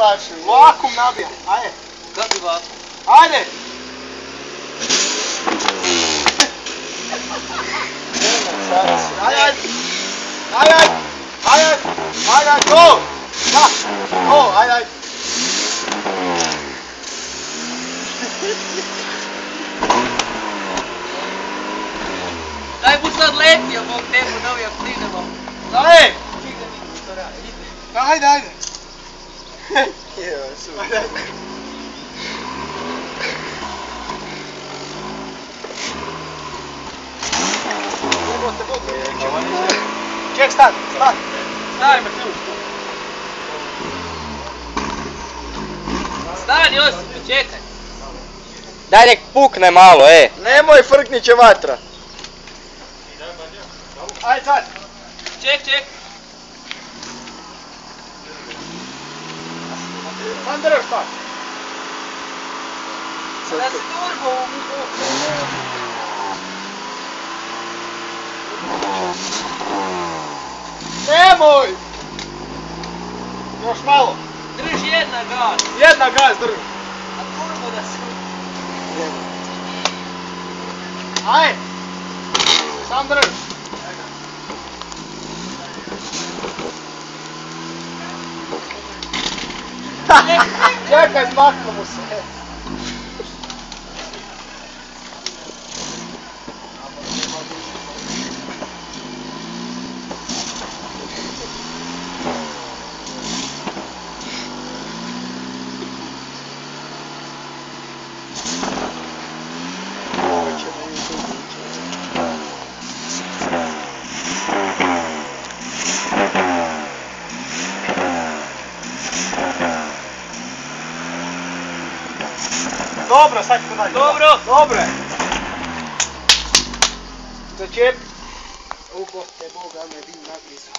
Saši, vakum nabija, ajde. Kako vakum? Ajde! Ajde! Ajde! Ajde! Ajde! Go! Da! Go! Ajde! Daj mu sad letio, Bog temu da uvijek klinemo. Ajde! Čekaj da vidim što radi, ide. Ajde, ajde! Evo, super. Ajde! Ček, stani, stani! Stani me ključ tu. Stani, Josip, čekaj. Daj nek pukne malo, Nemoj, frknit će vatra! Ajde sad! Ček. Sam drž tak! Da se turbo Nemoj! Još malo! drži jedna gas. Jedna gaz drži! A turbo da se... Ajde! Sam drž! Čekaj, zmaknu mu se! Dobro, sad ćemo dalje. Dobro. Dobro. Začep. Ubo te Boga me dim nagrizu.